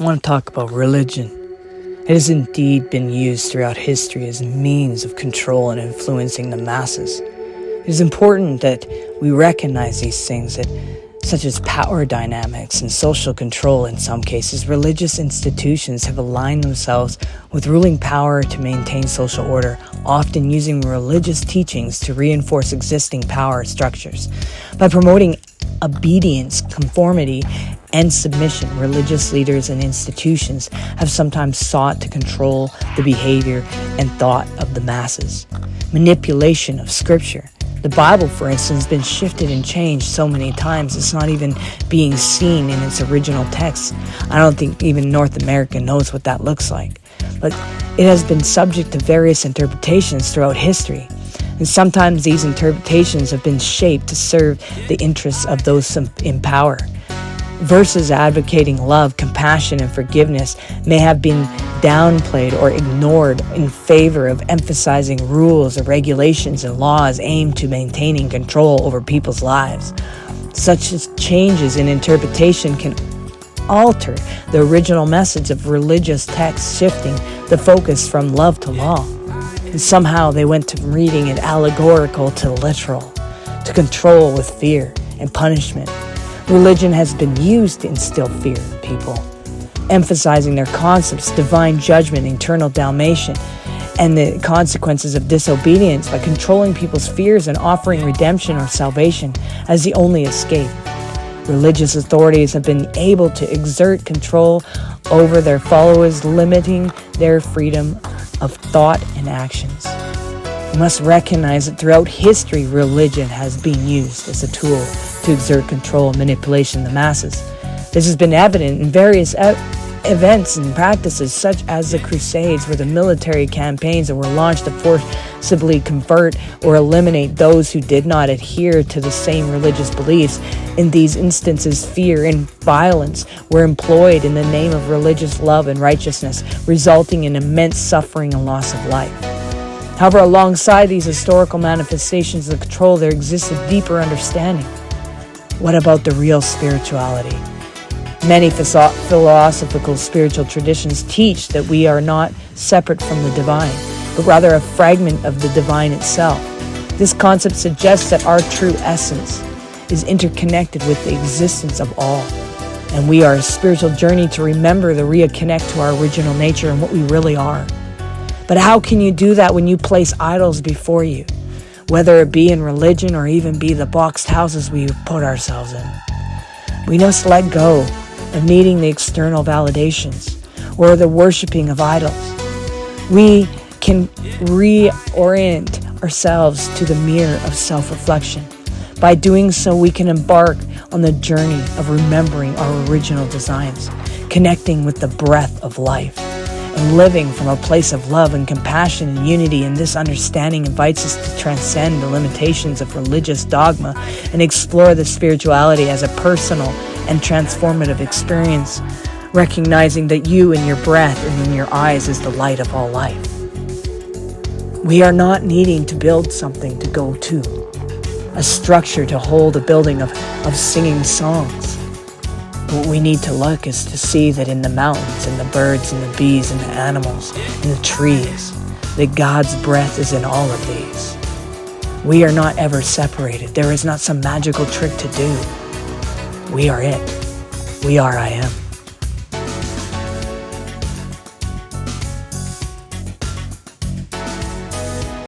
I want to talk about religion. It has indeed been used throughout history as a means of control and influencing the masses. It is important that we recognize these things, such as power dynamics and social control. In some cases, religious institutions have aligned themselves with ruling power to maintain social order, often using religious teachings to reinforce existing power structures. By promoting obedience, conformity, and submission, religious leaders and institutions have sometimes sought to control the behavior and thought of the masses. Manipulation of Scripture. The Bible, for instance, has been shifted and changed so many times it's not even being seen in its original text. I don't think even North America knows what that looks like. But it has been subject to various interpretations throughout history. And sometimes these interpretations have been shaped to serve the interests of those in power. Verses advocating love, compassion, and forgiveness may have been downplayed or ignored in favor of emphasizing rules or regulations and laws aimed to maintaining control over people's lives. Such changes in interpretation can alter the original message of religious texts, shifting the focus from love to law. And somehow they went from reading it allegorical to literal, to control with fear and punishment. Religion has been used to instill fear in people, emphasizing their concepts, divine judgment, eternal damnation, and the consequences of disobedience by controlling people's fears and offering redemption or salvation as the only escape. Religious authorities have been able to exert control over their followers, limiting their freedom of thought and actions. We must recognize that throughout history, religion has been used as a tool to exert control and manipulation of the masses. This has been evident in various events and practices, such as the Crusades, where the military campaigns that were launched to forcibly convert or eliminate those who did not adhere to the same religious beliefs. In these instances, fear and violence were employed in the name of religious love and righteousness, resulting in immense suffering and loss of life. However, alongside these historical manifestations of control, there exists a deeper understanding. What about the real spirituality? Many philosophical spiritual traditions teach that we are not separate from the divine, but rather a fragment of the divine itself. This concept suggests that our true essence is interconnected with the existence of all, and we are a spiritual journey to remember to reconnect to our original nature and what we really are. But how can you do that when you place idols before you, whether it be in religion or even be the boxed houses we put ourselves in? We must let go of needing the external validations or the worshiping of idols. We can reorient ourselves to the mirror of self-reflection. By doing so, we can embark on the journey of remembering our original designs, connecting with the breath of life, and living from a place of love and compassion and unity. And this understanding invites us to transcend the limitations of religious dogma and explore the spirituality as a personal and transformative experience, recognizing that you and your breath and in your eyes is the light of all life. We are not needing to build something to go to, a structure to hold a building of singing songs. What we need to look is to see that in the mountains and the birds and the bees and the animals and the trees, that God's breath is in all of these. We are not ever separated. There is not some magical trick to do. We are it. We are I am.